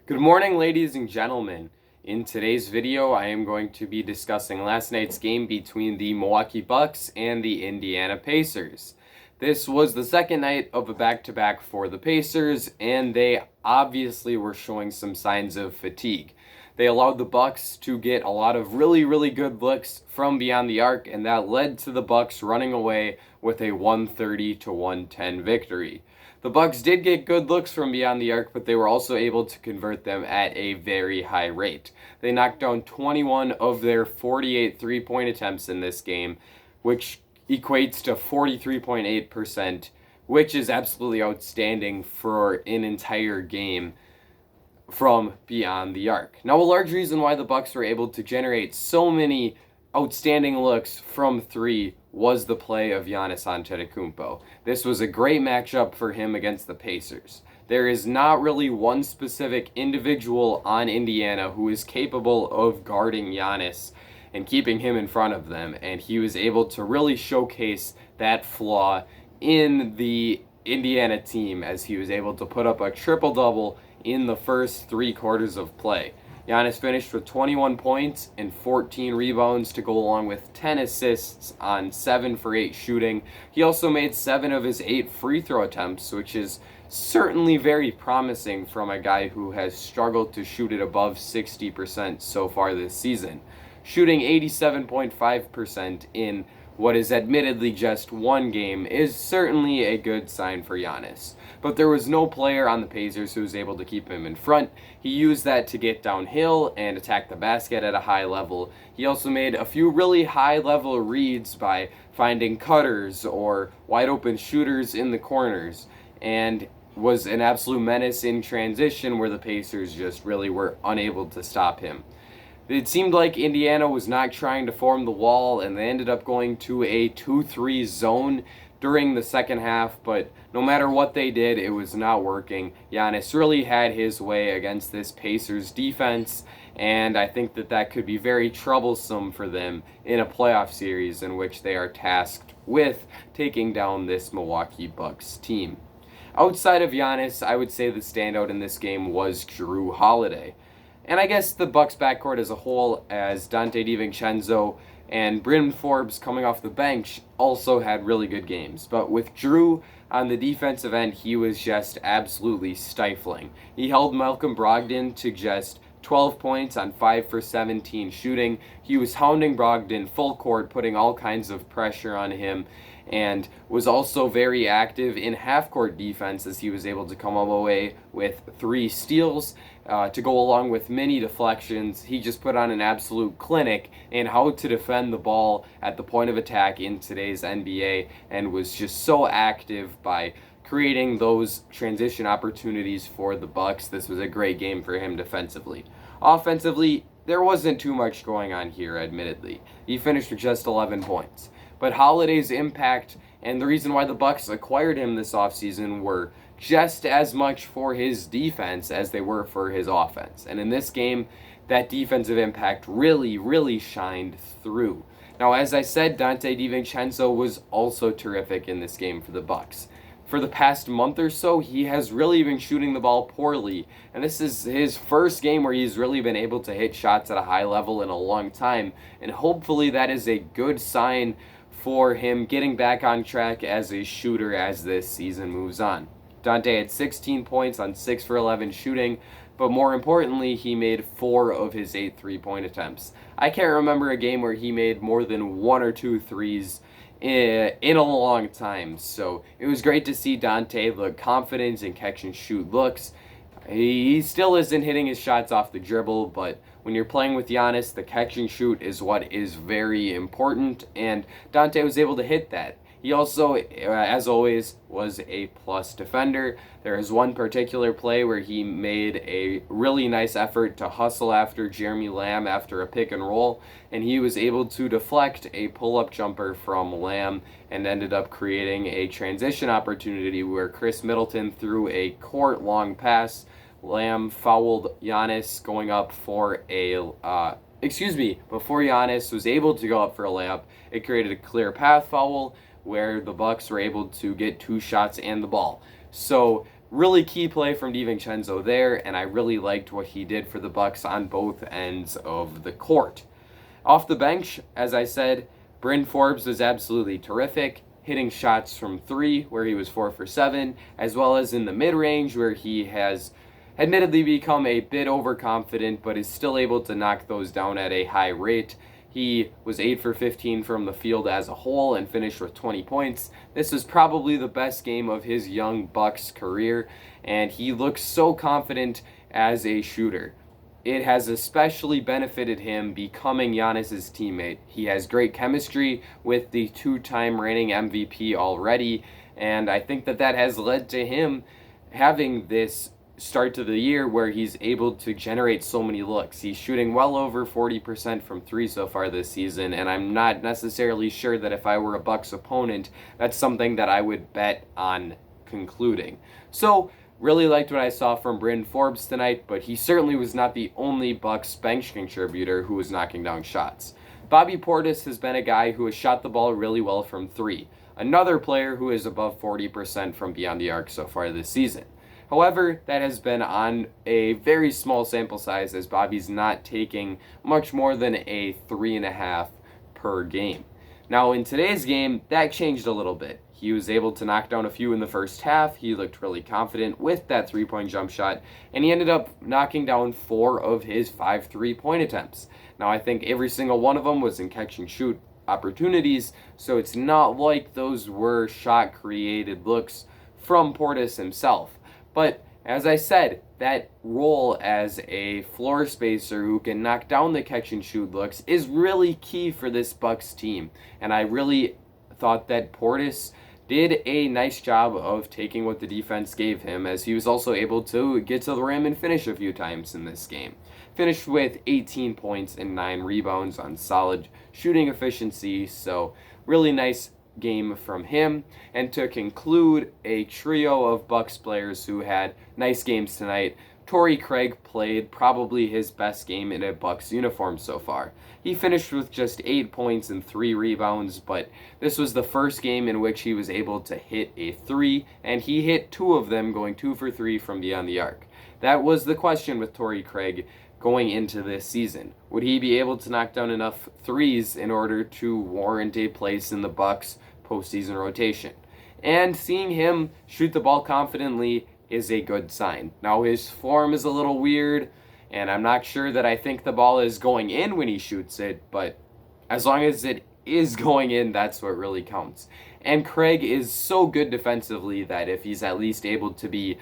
Good morning, ladies and gentlemen. In today's video, I am going to be discussing last night's game between the Milwaukee Bucks and the Indiana Pacers. This was the second night of a back-to-back for the Pacers, and they obviously were showing some signs of fatigue. They allowed the Bucks to get a lot of really good looks from beyond the arc, and that led to the Bucks running away with a 130-110 victory. The Bucks did get good looks from beyond the arc, but they were also able to convert them at a very high rate. They knocked down 21 of their 48 three-point attempts in this game, which equates to 43.8%, which is absolutely outstanding for an entire game from beyond the arc. Now, a large reason why the Bucks were able to generate so many outstanding looks from three was the play of Giannis Antetokounmpo. This was a great matchup for him against the Pacers. There is not really one specific individual on Indiana who is capable of guarding Giannis and keeping him in front of them, and he was able to really showcase that flaw in the Indiana team as he was able to put up a triple-double in the first 3 quarters of play. Giannis finished with 21 points and 14 rebounds to go along with 10 assists on 7 for 8 shooting. He also made 7 of his 8 free throw attempts, which is certainly very promising from a guy who has struggled to shoot it above 60% so far this season. Shooting 87.5% in what is admittedly just one game is certainly a good sign for Giannis. But there was no player on the Pacers who was able to keep him in front. He used that to get downhill and attack the basket at a high level. He also made a few really high-level reads by finding cutters or wide-open shooters in the corners, and was an absolute menace in transition where the Pacers just really were unable to stop him. It seemed like Indiana was not trying to form the wall, and they ended up going to a 2-3 zone during the second half, but no matter what they did, it was not working. Giannis really had his way against this Pacers defense, and I think that could be very troublesome for them in a playoff series in which they are tasked with taking down this Milwaukee Bucks team. Outside of Giannis, I would say the standout in this game was Jrue Holiday. And I guess the Bucks backcourt as a whole, as Donte DiVincenzo and Bryn Forbes coming off the bench, also had really good games. But with Jrue on the defensive end, he was just absolutely stifling. He held Malcolm Brogdon to just 12 points on 5 for 17 shooting. He was hounding Brogdon full court, putting all kinds of pressure on him, and was also very active in half-court defense as he was able to come away with 3 steals to go along with many deflections. He just put on an absolute clinic in how to defend the ball at the point of attack in today's NBA, and was just so active by creating those transition opportunities for the Bucks. This was a great game for him defensively. Offensively, there wasn't too much going on here, admittedly. He finished with just 11 points. But Holiday's impact and the reason why the Bucks acquired him this offseason were just as much for his defense as they were for his offense. And in this game, that defensive impact really shined through. Now, as I said, Donte DiVincenzo was also terrific in this game for the Bucks. For the past month or so, he has really been shooting the ball poorly, and this is his first game where he's really been able to hit shots at a high level in a long time, and hopefully that is a good sign for him getting back on track as a shooter as this season moves on. Donte had 16 points on 6 for 11 shooting, but more importantly, he made 4 of his 8 three-point attempts. I can't remember a game where he made more than 1 or 2 threes in a long time, so it was great to see Donte look confident and catch and shoot looks. He still isn't hitting his shots off the dribble, but when you're playing with Giannis, the catch and shoot is what is very important, and Donte was able to hit that. He also, as always, was a plus defender. There is one particular play where he made a really nice effort to hustle after Jeremy Lamb after a pick and roll, and he was able to deflect a pull-up jumper from Lamb and ended up creating a transition opportunity where Chris Middleton threw a court-long pass. Lamb fouled Giannis going up for before Giannis was able to go up for a layup. It created a clear path foul where the Bucks were able to get 2 shots and the ball. So really key play from DiVincenzo there, and I really liked what he did for the Bucks on both ends of the court. Off the bench, as I said, Bryn Forbes was absolutely terrific, hitting shots from 3 where he was 4 for 7, as well as in the mid-range where he has admittedly become a bit overconfident but is still able to knock those down at a high rate. He was 8 for 15 from the field as a whole and finished with 20 points. This was probably the best game of his young Bucks career, and he looks so confident as a shooter. It has especially benefited him becoming Giannis' teammate. He has great chemistry with the 2-time reigning MVP already, and I think that that has led to him having this start to the year where he's able to generate so many looks. He's shooting well over 40% from 3 so far this season, and I'm not necessarily sure that if I were a Bucks opponent, that's something that I would bet on concluding. So, really liked what I saw from Bryn Forbes tonight, but he certainly was not the only Bucks bench contributor who was knocking down shots. Bobby Portis has been a guy who has shot the ball really well from 3. Another player who is above 40% from beyond the arc so far this season. However, that has been on a very small sample size as Bobby's not taking much more than a 3.5 per game. Now in today's game, that changed a little bit. He was able to knock down a few in the first half. He looked really confident with that 3-point jump shot, and he ended up knocking down 4 of his 5 3-point attempts. Now I think every single one of them was in catch and shoot opportunities, so it's not like those were shot created looks from Portis himself. But as I said, that role as a floor spacer who can knock down the catch and shoot looks is really key for this Bucks team. And I really thought that Portis did a nice job of taking what the defense gave him, as he was also able to get to the rim and finish a few times in this game. Finished with 18 points and 9 rebounds on solid shooting efficiency, so really nice game from him. And to conclude a trio of Bucks players who had nice games tonight, Torrey Craig played probably his best game in a Bucks uniform so far. He finished with just 8 points and 3 rebounds, but this was the first game in which he was able to hit a 3, and he hit 2 of them, going 2 for 3 from beyond the arc. That was the question with Torrey Craig going into this season. Would he be able to knock down enough 3s in order to warrant a place in the Bucks postseason rotation? And seeing him shoot the ball confidently is a good sign. Now his form is a little weird, and I'm not sure that I think the ball is going in when he shoots it, but as long as it is going in, that's what really counts. And Craig is so good defensively that if he's at least able to be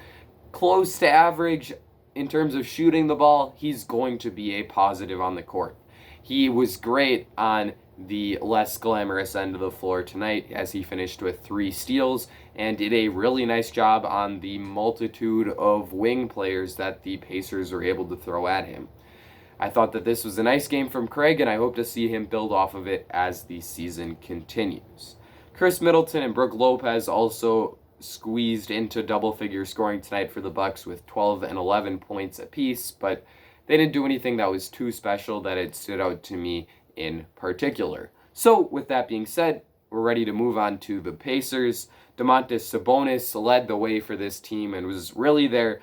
close to average in terms of shooting the ball, he's going to be a positive on the court. He was great on the less glamorous end of the floor tonight as he finished with 3 steals and did a really nice job on the multitude of wing players that the Pacers were able to throw at him. I thought that this was a nice game from Craig, and I hope to see him build off of it as the season continues. Chris Middleton and Brook Lopez also squeezed into double-figure scoring tonight for the Bucks with 12 and 11 points apiece, but they didn't do anything that was too special that it stood out to me in particular. So with that being said, we're ready to move on to the Pacers. Domantas Sabonis led the way for this team and was really their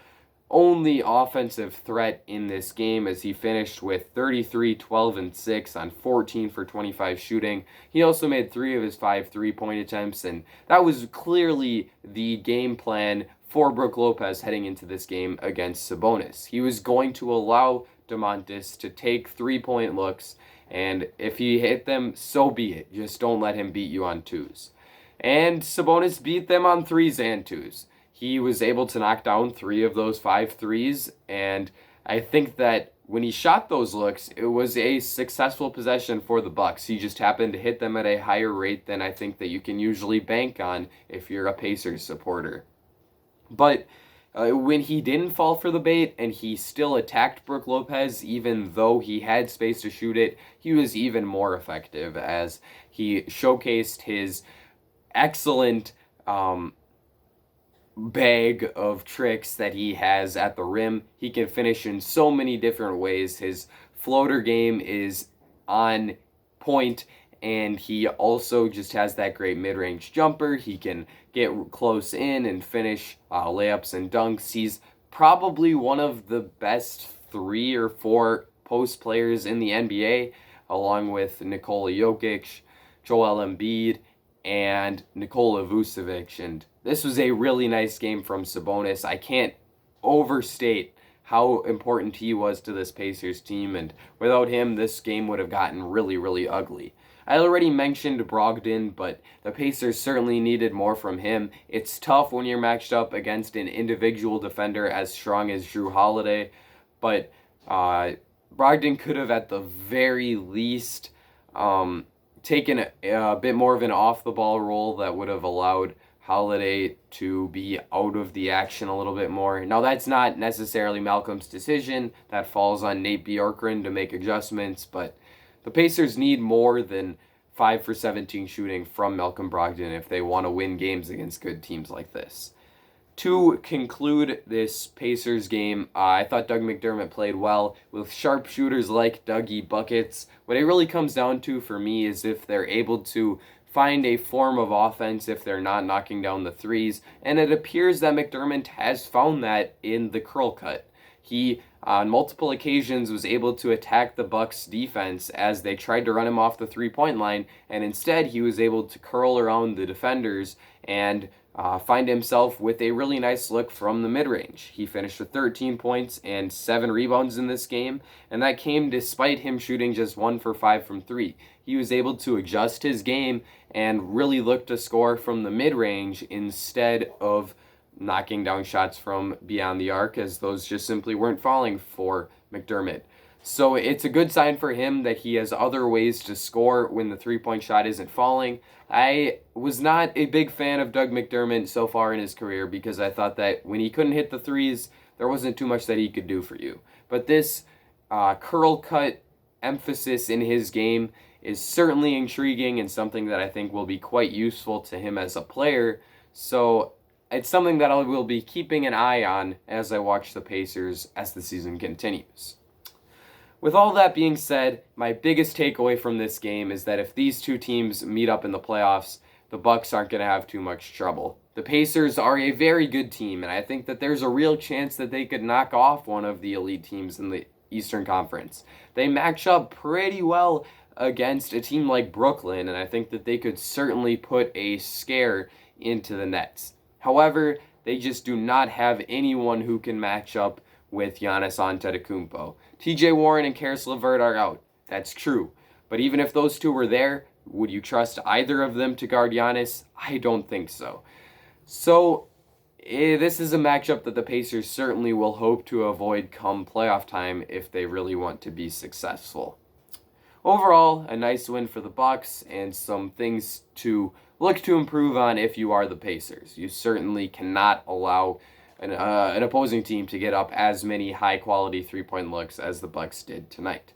only offensive threat in this game as he finished with 33, 12, and 6 on 14 for 25 shooting. He also made 3 of his 5 3-point attempts, and that was clearly the game plan for Brook Lopez heading into this game against Sabonis. He was going to allow Domantas to take 3-point looks, and if he hit them, so be it. Just don't let him beat you on 2s. And Sabonis beat them on 3s and 2s. He was able to knock down 3 of those 5 3s, and I think that when he shot those looks, it was a successful possession for the Bucks. He just happened to hit them at a higher rate than I think that you can usually bank on if you're a Pacers supporter. But when he didn't fall for the bait and he still attacked Brook Lopez, even though he had space to shoot it, he was even more effective as he showcased his excellent bag of tricks that he has at the rim. He can finish in so many different ways. His floater game is on point, and he also just has that great mid-range jumper. He can get close in and finish layups and dunks. He's probably one of the best 3 or 4 post players in the NBA, along with Nikola Jokic, Joel Embiid, and Nikola Vucevic. And this was a really nice game from Sabonis. I can't overstate how important he was to this Pacers team, and without him, this game would have gotten really, really ugly. I already mentioned Brogdon, but the Pacers certainly needed more from him. It's tough when you're matched up against an individual defender as strong as Jrue Holiday, but Brogdon could have at the very least taken a bit more of an off-the-ball role that would have allowed Holiday to be out of the action a little bit more. Now, that's not necessarily Malcolm's decision. That falls on Nate Bjorkgren to make adjustments, but the Pacers need more than 5 for 17 shooting from Malcolm Brogdon if they want to win games against good teams like this. To conclude this Pacers game, I thought Doug McDermott played well with sharpshooters like Dougie Buckets. What it really comes down to for me is if they're able to find a form of offense if they're not knocking down the threes, and it appears that McDermott has found that in the curl cut. He, on multiple occasions, was able to attack the Bucks defense as they tried to run him off the three-point line, and instead he was able to curl around the defenders and find himself with a really nice look from the mid-range. He finished with 13 points and 7 rebounds in this game, and that came despite him shooting just 1 for 5 from 3. He was able to adjust his game and really look to score from the mid-range instead of knocking down shots from beyond the arc, as those just simply weren't falling for McDermott. So it's a good sign for him that he has other ways to score when the three-point shot isn't falling. I was not a big fan of Doug McDermott so far in his career because I thought that when he couldn't hit the threes, there wasn't too much that he could do for you. But this curl cut emphasis in his game is certainly intriguing and something that I think will be quite useful to him as a player. So it's something that I will be keeping an eye on as I watch the Pacers as the season continues. With all that being said, my biggest takeaway from this game is that if these two teams meet up in the playoffs, the Bucks aren't going to have too much trouble. The Pacers are a very good team, and I think that there's a real chance that they could knock off one of the elite teams in the Eastern Conference. They match up pretty well against a team like Brooklyn, and I think that they could certainly put a scare into the Nets. However, they just do not have anyone who can match up with Giannis Antetokounmpo. TJ Warren and Karis LeVert are out. That's true. But even if those two were there, would you trust either of them to guard Giannis? I don't think so. So, this is a matchup that the Pacers certainly will hope to avoid come playoff time if they really want to be successful. Overall, a nice win for the Bucks and some things to look to improve on if you are the Pacers. You certainly cannot allow an opposing team to get up as many high-quality three-point looks as the Bucks did tonight.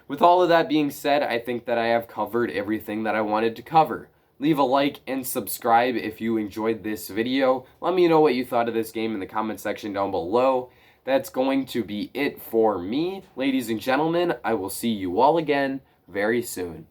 With all of that being said, I think that I have covered everything that I wanted to cover. Leave a like and subscribe if you enjoyed this video. Let me know what you thought of this game in the comment section down below. That's going to be it for me. Ladies and gentlemen, I will see you all again very soon.